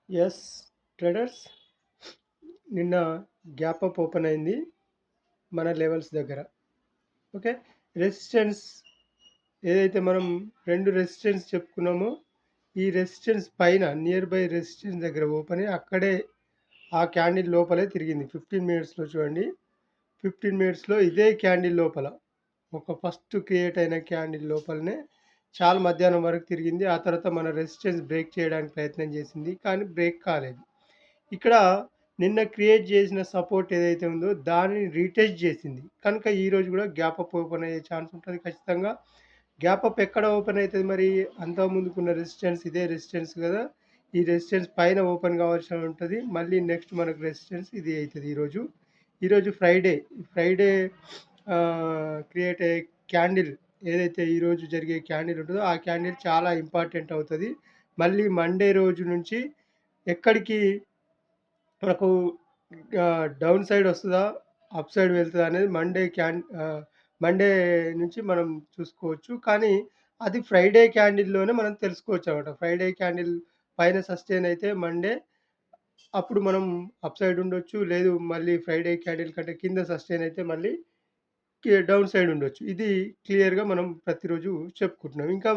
Yes traders, నిన్న gap up open అయింది మన లెవెల్స్ దగ్గర. ఓకే, రెసిస్టెన్స్ ఏదైతే మనం రెండు రెసిస్టెన్స్ చెప్పుకున్నామో, ఈ రెసిస్టెన్స్ పైన నియర్ బై రెసిస్టెన్స్ దగ్గర ఓపెన్ అయ్యి అక్కడే ఆ క్యాండిల్ లోపలే తిరిగింది. 15 మినిట్స్లో చూడండి, 15 మినిట్స్లో ఇదే క్యాండిల్ లోపల ఒక ఫస్ట్ క్రియేట్ అయిన క్యాండిల్ లోపలనే చాలా మధ్యాహ్నం వరకు తిరిగింది. ఆ తర్వాత మన రెసిస్టెన్స్ బ్రేక్ చేయడానికి ప్రయత్నం చేసింది, కానీ బ్రేక్ కాలేదు. ఇక్కడ నిన్న క్రియేట్ చేసిన సపోర్ట్ ఏదైతే ఉందో దానిని రీటెస్ట్ చేసింది కనుక ఈరోజు కూడా గ్యాప్ అప్ ఓపెన్ అయ్యే ఛాన్స్ ఉంటుంది ఖచ్చితంగా. గ్యాప్ అప్ ఎక్కడ ఓపెన్ అవుతుంది మరి? అంత ముందుకున్న రెసిస్టెన్స్ ఇదే రెసిస్టెన్స్ కదా, ఈ రెసిస్టెన్స్ పైన ఓపెన్ కావాల్సి ఉంటుంది. మళ్ళీ నెక్స్ట్ మనకు రెసిస్టెన్స్ ఇది అవుతుంది. ఈరోజు ఫ్రైడే ఫ్రైడే క్రియేట్ అయ్యే క్యాండిల్ ఏదైతే ఈరోజు జరిగే క్యాండిల్ ఉంటుందో ఆ క్యాండిల్ చాలా ఇంపార్టెంట్ అవుతుంది. మళ్ళీ మండే రోజు నుంచి ఎక్కడికి మనకు డౌన్ సైడ్ వస్తుందా, అప్ సైడ్ వెళ్తుందా అనేది మండే నుంచి మనం చూసుకోవచ్చు. కానీ అది ఫ్రైడే క్యాండిల్లోనే మనం తెలుసుకోవచ్చు అనమాట. ఫ్రైడే క్యాండిల్ పైన సస్టైన్ అయితే మండే అప్పుడు మనం అప్ సైడ్ ఉండొచ్చు, లేదు మళ్ళీ ఫ్రైడే క్యాండిల్ కంటే కింద సస్టైన్ అయితే మళ్ళీ డౌన్ సైడ్ ఉండొచ్చు. ఇది క్లియర్‌గా మనం ప్రతిరోజు చెప్పుకుంటున్నాం. ఇంకా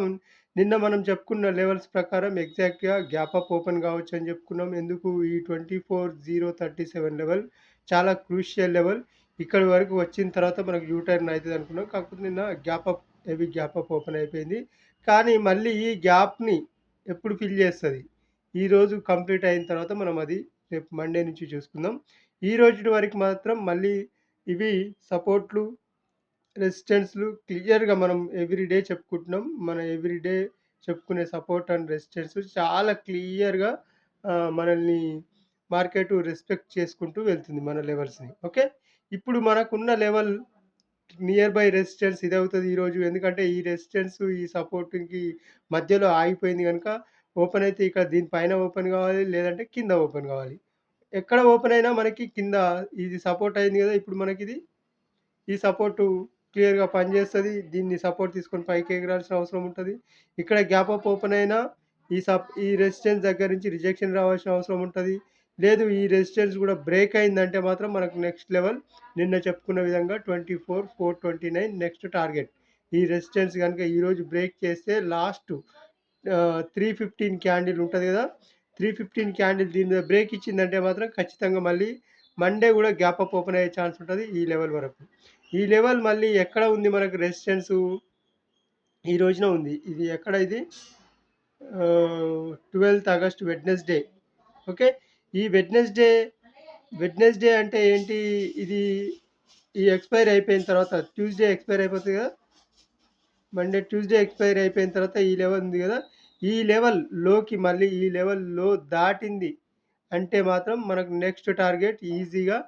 నిన్న మనం చెప్పుకున్న లెవెల్స్ ప్రకారం ఎగ్జాక్ట్‌గా గ్యాప్ అప్ ఓపెన్ కావచ్చు అని చెప్పుకున్నాం. ఎందుకు ఈ 24,037 లెవెల్ చాలా క్రూషియల్ లెవెల్. ఇక్కడి వరకు వచ్చిన తర్వాత మనకు యూ టర్న్ అయితది అనుకున్నాం. కాకపోతే నిన్న హెవీ గ్యాప్ అప్ ఓపెన్ అయిపోయింది. కానీ మళ్ళీ ఈ గ్యాప్‌ని ఎప్పుడు ఫిల్ చేస్తది? ఈరోజు కంప్లీట్ అయిన తర్వాత మనం అది రేపు మండే నుంచి చూసుకుందాం. ఈ రోజుటి వరకు మాత్రం మళ్ళీ ఇవి సపోర్ట్‌లు, రెసిస్టెన్స్‌లు క్లియర్‌గా మనం ఎవ్రీడే చెప్పుకుంటున్నాం. మనం ఎవ్రీడే చెప్పుకునే సపోర్ట్ అండ్ రెసిస్టెన్స్ చాలా క్లియర్‌గా మనల్ని మార్కెట్ రెస్పెక్ట్ చేసుకుంటూ వెళ్తుంది మన లెవెల్స్‌ని. ఓకే, ఇప్పుడు మనకున్న లెవెల్ నియర్ బై రెసిస్టెన్స్ ఇదవుతది ఈరోజు. ఎందుకంటే ఈ రెసిస్టెన్స్, ఈ సపోర్ట్‌కి మధ్యలో ఆగిపోయింది గనుక ఓపెన్ అయితే ఇక్కడ దీని పైన ఓపెన్ కావాలి, లేదంటే కింద ఓపెన్ కావాలి. ఎక్కడ ఓపెన్ అయినా మనకి కింద ఇది సపోర్ట్ అయింది కదా! ఇప్పుడు మనకిది ఈ సపోర్టు క్లియర్‌గా పనిచేస్తది. దీన్ని సపోర్ట్ తీసుకొని పైకి ఎగరాల్సిన అవసరం ఉంటది. ఇక్కడ గ్యాప్ అప్ ఓపెన్ అయినా ఈ రెసిస్టెన్స్ దగ్గర నుంచి రిజెక్షన్ రావాల్సిన అవసరం ఉంటది. లేదు ఈ రెసిస్టెన్స్ కూడా బ్రేక్ అయిందంటే మాత్రం మనకు నెక్స్ట్ లెవెల్ నిన్న చెప్పుకున్న విధంగా 24,429 నెక్స్ట్ టార్గెట్. ఈ రెసిస్టెన్స్ గనుక ఈరోజు బ్రేక్ చేస్తే లాస్ట్ 315 క్యాండిల్ ఉంటది కదా! 315 క్యాండిల్ దీని మీద బ్రేక్ ఇచ్చిందంటే మాత్రం ఖచ్చితంగా మళ్ళీ మండే కూడా గ్యాప్ అప్ ఓపెన్ అయ్యే ఛాన్స్ ఉంటది ఈ లెవెల్ వరకు. ఈ లెవెల్ మళ్ళీ ఎక్కడ ఉంది మనకు రెసిస్టెన్సు? ఈ రోజున ఉంది. ఇది ఎక్కడ ఇది? 12th August Wednesday. ఓకే, ఈ వెడ్నెస్‌డే అంటే ఏంటి? ఇది ఈ ఎక్స్‌పైర్ అయిపోయిన తర్వాత ట్యూస్‌డే ఎక్స్‌పైర్ అయిపోతది కదా! ట్యూస్‌డే ఎక్స్‌పైర్ అయిపోయిన తర్వాత ఈ లెవెల్ ఉంది కదా! ఈ లెవెల్ లోకి మళ్ళీ ఈ లెవెల్ లో దాటింది అంటే మాత్రం మనకు నెక్స్ట్ టార్గెట్ ఈజీగా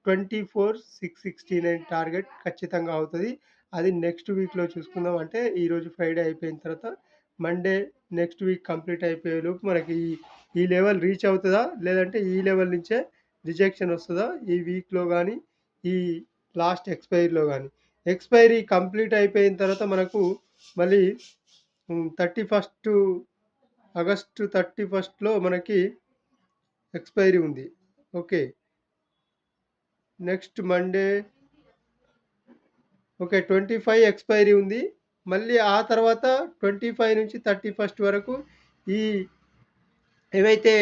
24,669 టార్గెట్ ఖచ్చితంగా అవుతది. అది నెక్స్ట్ వీక్‌లో చూసుకుందాం. అంటే ఈరోజు ఫ్రైడే అయిపోయిన తర్వాత మండే నెక్స్ట్ వీక్ కంప్లీట్ అయిపోయేలోపు మనకి ఈ లెవెల్ రీచ్ అవుతదా? లేదంటే ఈ లెవెల్ నుంచే రిజెక్షన్ వస్తదా? ఈ వీక్‌లో గానీ, ఈ లాస్ట్ ఎక్స్‌పైరీలో గానీ. ఎక్స్‌పైరీ కంప్లీట్ అయిపోయిన తర్వాత మనకు మళ్ళీ 31 ఆగస్టు 31లో మనకి ఎక్స్‌పైరీ ఉంది. Okay, next Monday okay 25 expiry ఉంది. మళ్ళీ ఆ తర్వాత 25 నుంచి 31 వరకు ఈ ఏవైతే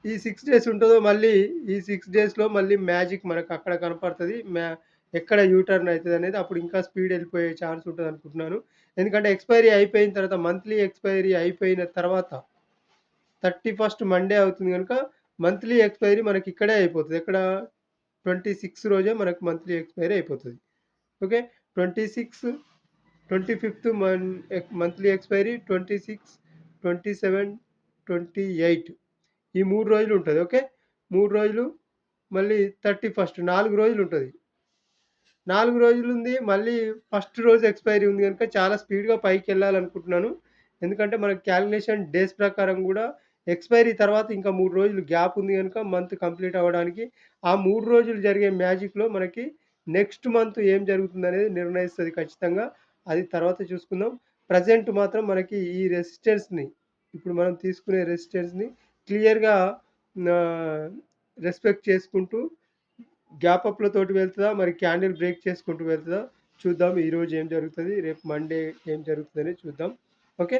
ఈ 6 డేస్ ఉంటదో మళ్ళీ ఈ 6 డేస్‌లో మళ్ళీ మ్యాజిక్ మనకు అక్కడ కనపడతది. ఎక్కడ యూ టర్న్ అయితదనేది అప్పుడు ఇంకా స్పీడ్ ఎళ్ళిపోయే ఛాన్స్ ఉంటదనుకుంటున్నాను. ఎందుకంటే ఎక్స్‌పైరీ అయిపోయిన తర్వాత మంత్లీ ఎక్స్‌పైరీ అయిపోయిన తర్వాత 31 మండే అవుతుంది గనుక మంత్లీ ఎక్స్‌పైరీ మనకి ఇక్కడే అయిపోతది. ఎక్కడ? 26 రోజే మనకు మంత్లీ ఎక్స్‌పైరీ అయిపోతది. ఓకే, 26, 25 మంత్లీ ఎక్స్‌పైరీ, 26, 27, 28 ఈ 3 రోజులు ఉంటది. ఓకే, 3 రోజులు మళ్ళీ 31 4 రోజులు ఉంటది. 4 రోజులుంది. మళ్ళీ ఫస్ట్ రోజు ఎక్స్‌పైరీ ఉంది గనుక చాలా స్పీడ్‌గా పైకెళ్ళాలనుకుంటున్నాను. ఎందుకంటే మనకి క్యాలిక్యులేషన్ డేస్ ప్రకారం గూడా ఎక్స్‌పైరీ తర్వాత ఇంకా 3 రోజులు గ్యాప్ ఉంది గనుక మంత్ కంప్లీట్ అవ్వడానికి. ఆ 3 రోజులు జరిగే మ్యాజిక్‌లో మనకి నెక్స్ట్ మంత్ ఏం జరుగుతుందనేది నిర్ణయిస్తది ఖచ్చితంగా. అది తర్వాత చూసుకుందాం. ప్రెజెంట్ మాత్రం మనకి ఈ రెసిస్టెన్స్‌ని ఇప్పుడు మనం తీసుకునే రెసిస్టెన్స్ని క్లియర్గా రెస్పెక్ట్ చేసుకుంటూ గ్యాప్ అప్లతోటి వెళ్తుందా, మరి క్యాండిల్ బ్రేక్ చేసుకుంటూ వెళ్తుందా చూద్దాం. ఈరోజు ఏం జరుగుతుంది, రేపు మండే ఏం జరుగుతుందని చూద్దాం. ఓకే.